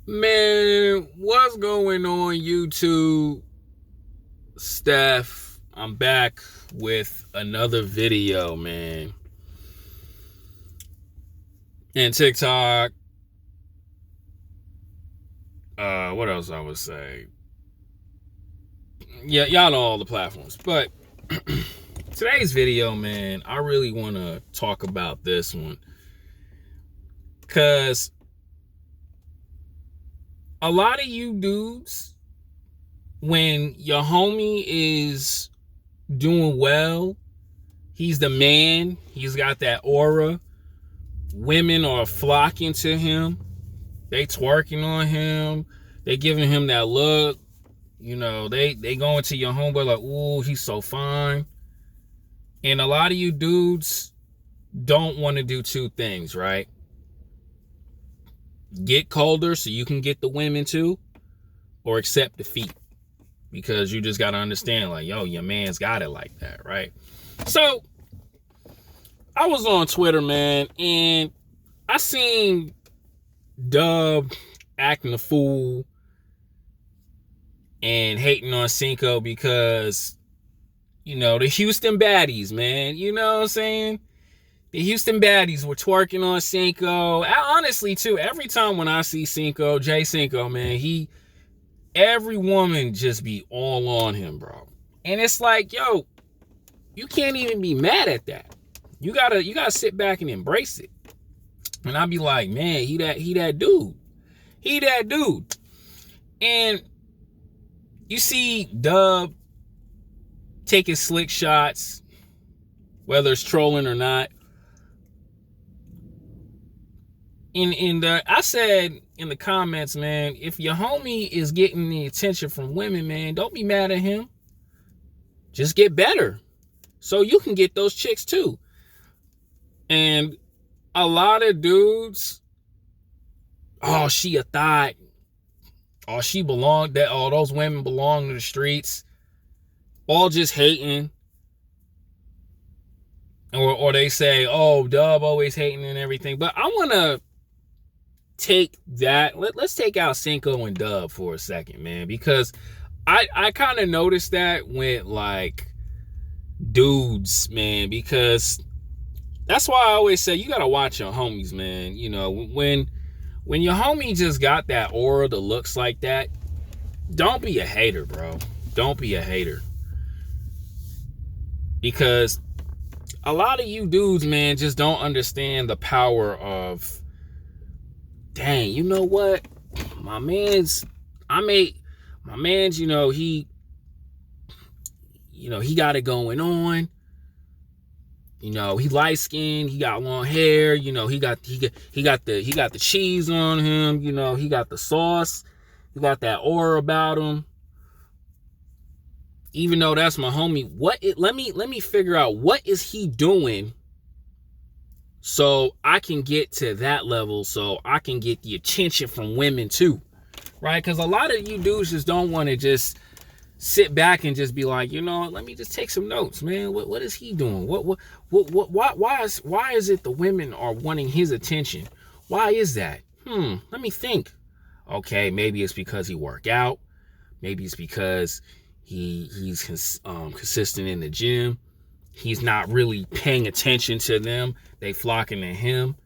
Man, what's going on YouTube? Steph, I'm back with another video, man. And TikTok, what else I would say? Yeah, y'all know all the platforms. But today's video, man, I really want to talk about this one. Because a lot of you dudes, when your homie is doing well, he's the man, he's got that aura. Women are flocking to him. They twerking on him. They giving him that look. You know, they going to your homeboy like, ooh, he's so fine. And a lot of you dudes don't want to do two things, right? Get colder so you can get the women too, or accept defeat. Because you just got to understand, like, yo, your man's got it like that, right? So, I was on Twitter, man, and I seen Dub acting a fool and hating on Cinco because, you know, the Houston baddies, man. You know what I'm saying? The Houston baddies were twerking on Cinco. Honestly, too, every time when I see Cinco, Jay Cinco, man, every woman just be all on him, bro. And it's like, yo, you can't even be mad at that. You gotta sit back and embrace it. And I'd be like, man, he that dude. He that dude. And you see Dub taking slick shots, whether it's trolling or not. I said in the comments, man, if your homie is getting the attention from women, man, don't be mad at him. Just get better so you can get those chicks too. And a lot of dudes, oh, she a thought. Oh, she belonged, that all those women belong to the streets. All just hating. Or they say, oh, Dub always hating and everything. But I want to take that. Let's take out Cinco and Dub for a second, man. Because I kind of noticed that with, like, dudes, man. Because that's why I always say you got to watch your homies, man. You know, when your homie just got that aura that looks like that, don't be a hater, bro. Don't be a hater. Because a lot of you dudes, man, just don't understand the power of, dang, you know what? My man's, you know, he got it going on. You know, he light skinned, he got long hair, you know, he got the cheese on him, you know, he got the sauce, he got that aura about him. Even though that's my homie, let me figure out what is he doing so I can get to that level, so I can get the attention from women too. Right? Because a lot of you dudes just don't want to just sit back and just be like, you know, let me just take some notes, man. What is he doing? Why is it the women are wanting his attention? Why is that? Let me think. Okay, maybe it's because he work out. Maybe it's because he's consistent in the gym. He's not really paying attention to them. They flocking to him,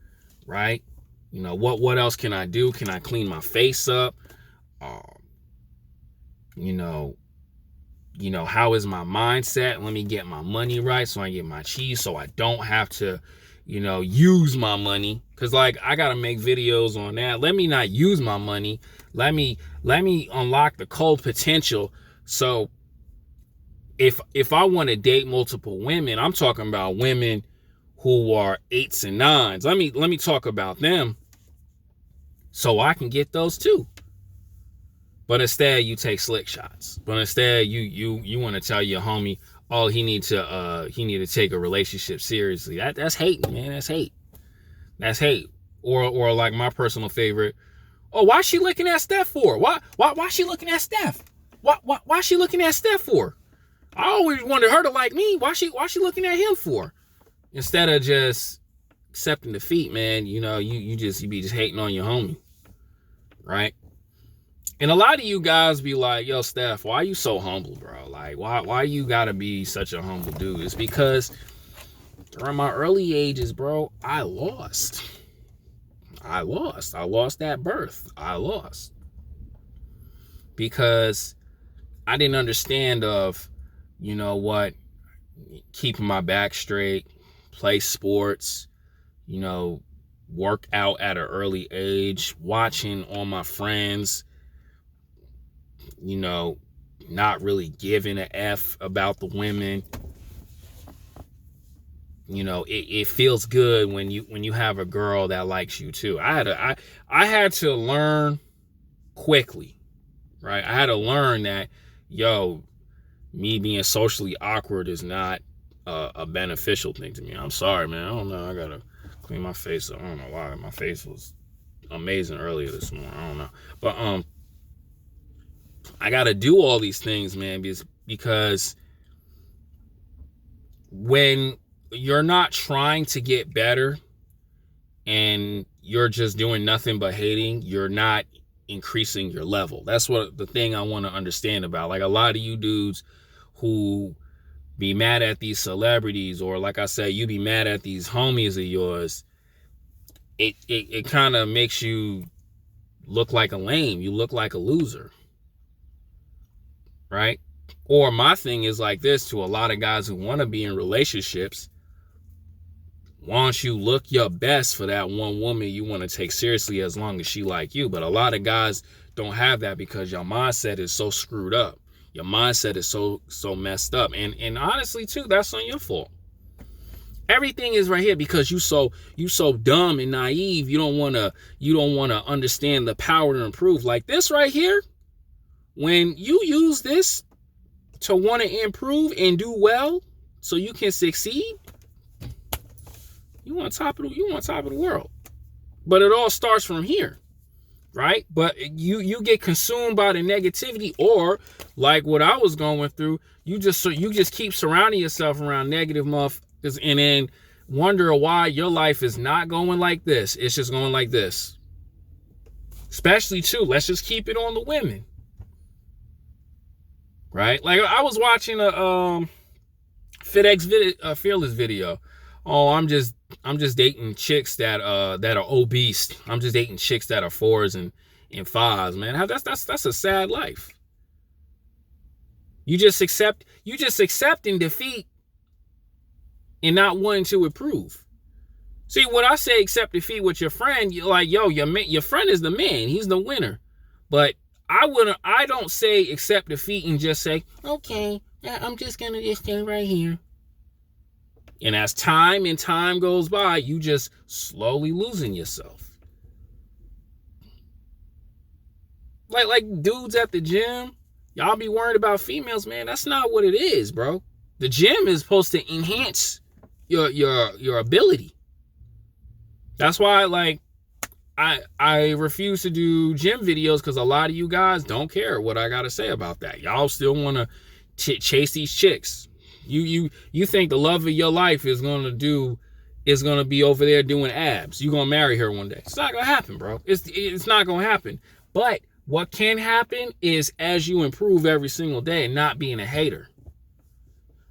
right? You know, what else can I do? Can I clean my face up? You know, how is my mindset? Let me get my money right so I get my cheese so I don't have to, you know, use my money. Cause like I gotta make videos on that. Let me not use my money. Let me unlock the cold potential. So if I want to date multiple women, I'm talking about women who are 8s and 9s. Let me talk about them so I can get those too. But instead, you take slick shots. But instead, you want to tell your homie, oh, he need to take a relationship seriously. That's hate, man. That's hate. That's hate. Or like my personal favorite. Oh, why is she looking at Steph for? Why is she looking at Steph? Why is she looking at Steph for? I always wanted her to like me. Why she looking at him for? Instead of just accepting defeat, man. You know, you be just hating on your homie, right? And a lot of you guys be like, yo, Steph, why you so humble, bro? Like, why you gotta be such a humble dude? It's because during my early ages, bro, I lost. I lost at birth. I lost. Because I didn't understand of, you know what, keeping my back straight, play sports, you know, work out at an early age, watching all my friends, you know, not really giving a F about the women. You know, it feels good when you have a girl that likes you too. I had to learn quickly, right? I had to learn that, yo, me being socially awkward is not a beneficial thing to me. I'm sorry, man. I don't know. I gotta clean my face up. I don't know why. My face was amazing earlier this morning. I don't know. But I gotta do all these things, man, because when you're not trying to get better and you're just doing nothing but hating, you're not increasing your level. That's what the thing I want to understand about. Like, a lot of you dudes who be mad at these celebrities, or like I said, you be mad at these homies of yours, it kind of makes you look like a lame. You look like a loser, right? Or my thing is like this to a lot of guys who want to be in relationships. Why don't you look your best for that one woman you want to take seriously as long as she like you? But a lot of guys don't have that because your mindset is so screwed up. Your mindset is so messed up. And honestly, too, that's on your fault. Everything is right here because you so dumb and naive. You don't want to understand the power to improve. Like this right here, when you use this to want to improve and do well so you can succeed, you want top of the world. But it all starts from here, right? But you get consumed by the negativity, or like what I was going through, you just keep surrounding yourself around negative motherfuckers and then wonder why your life is not going like this. It's just going like this. Especially too, let's just keep it on the women. Right? Like I was watching a Fearless video. Oh, I'm just dating chicks that are obese. I'm just dating chicks that are 4s and 5s, man. That's a sad life. You just accepting defeat and not wanting to improve. See, when I say accept defeat with your friend, you're like, yo, your friend is the man. He's the winner. But I don't say accept defeat and just say, okay, I'm just gonna just stay right here. And as time goes by, you just slowly losing yourself. Like dudes at the gym, y'all be worried about females, man. That's not what it is, bro. The gym is supposed to enhance your ability. That's why, like, I refuse to do gym videos because a lot of you guys don't care what I gotta say about that. Y'all still want to chase these chicks. You think the love of your life is gonna be over there doing abs. You're gonna marry her one day. It's not gonna happen, bro. It's not gonna happen. But what can happen is as you improve every single day and not being a hater.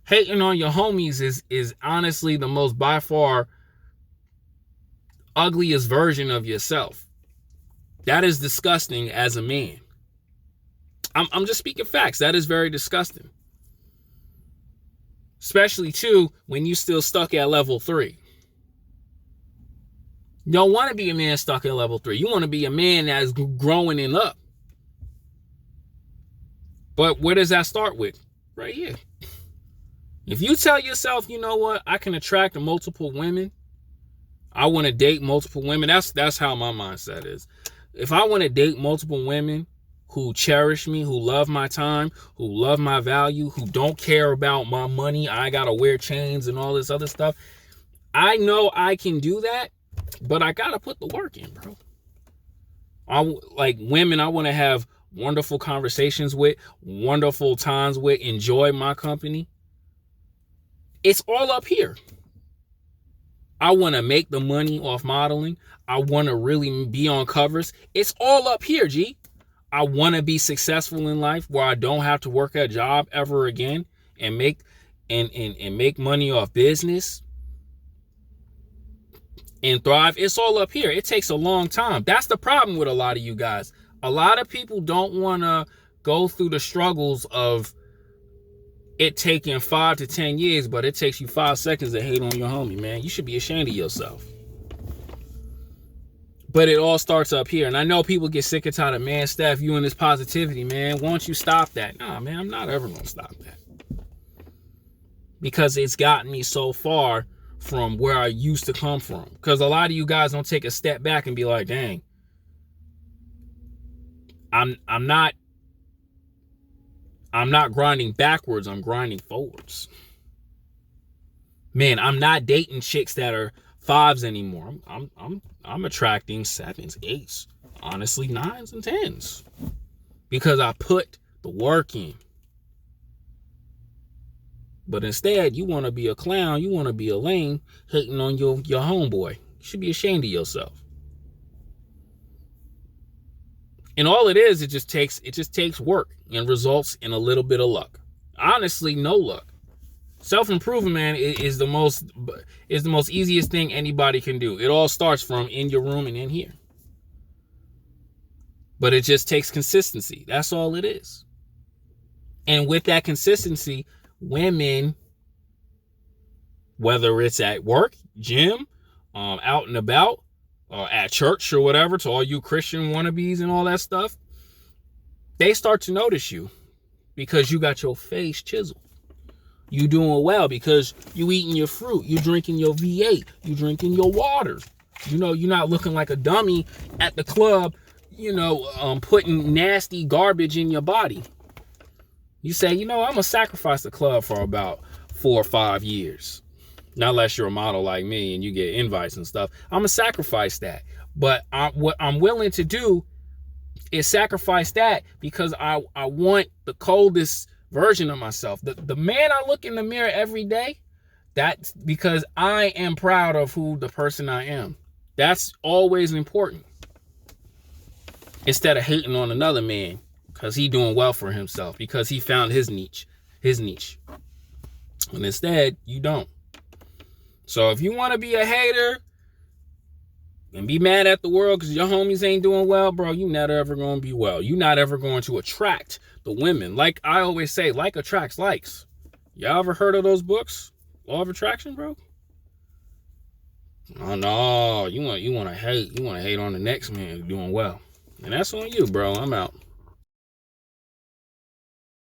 Hating on your homies is honestly the most by far ugliest version of yourself. That is disgusting as a man. I'm just speaking facts. That is very disgusting. Especially, too, when you still stuck at level 3. You don't want to be a man stuck at level 3. You want to be a man that's growing and up. But where does that start with? Right here. If you tell yourself, you know what, I can attract multiple women. I want to date multiple women. That's how my mindset is. If I want to date multiple women who cherish me, who love my time, who love my value, who don't care about my money, I gotta wear chains and all this other stuff, I know I can do that, but I gotta put the work in, bro. Like women I want to have wonderful conversations with, wonderful times with, enjoy my company. It's all up here. I want to make the money off modeling. I want to really be on covers. It's all up here, G. I want to be successful in life where I don't have to work a job ever again and make make money off business and thrive. It's all up here. It takes a long time. That's the problem with a lot of you guys. A lot of people don't want to go through the struggles of it taking 5 to 10 years, but it takes you 5 seconds to hate on your homie, man. You should be ashamed of yourself. But it all starts up here. And I know people get sick and tired of, man, Steph, you and this positivity, man. Why don't you stop that? Nah, man, I'm not ever going to stop that. Because it's gotten me so far from where I used to come from. Because a lot of you guys don't take a step back and be like, dang, I'm not grinding backwards, I'm grinding forwards. Man, I'm not dating chicks that are 5s anymore. I'm attracting 7s, 8s, honestly 9s and 10s. Because I put the work in. But instead, you want to be a clown, you want to be a lame, hating on your homeboy. You should be ashamed of yourself. And all it is, it just takes work and results in a little bit of luck. Honestly, no luck. Self-improvement, man, is the most easiest thing anybody can do. It all starts from in your room and in here. But it just takes consistency. That's all it is. And with that consistency, women, whether it's at work, gym, out and about, at church or whatever, to all you Christian wannabes and all that stuff, they start to notice you because you got your face chiseled. You doing well because you eating your fruit, you drinking your V8, you drinking your water. You know, you're not looking like a dummy at the club, putting nasty garbage in your body. You say, I'm going to sacrifice the club for about 4 or 5 years. Not unless you're a model like me and you get invites and stuff. I'm going to sacrifice that. But what I'm willing to do is sacrifice that because I want the coldest version of myself. The man I look in the mirror every day, that's because I am proud of the person I am. That's always important. Instead of hating on another man because he doing well for himself, because he found his niche. And instead, you don't. So if you want to be a hater and be mad at the world because your homies ain't doing well, bro, you not ever going to be well. You're not ever going to attract the women. Like I always say, like attracts likes. Y'all ever heard of those books? Law of Attraction, bro? Oh no, you want to hate on the next man doing well. And that's on you, bro. I'm out.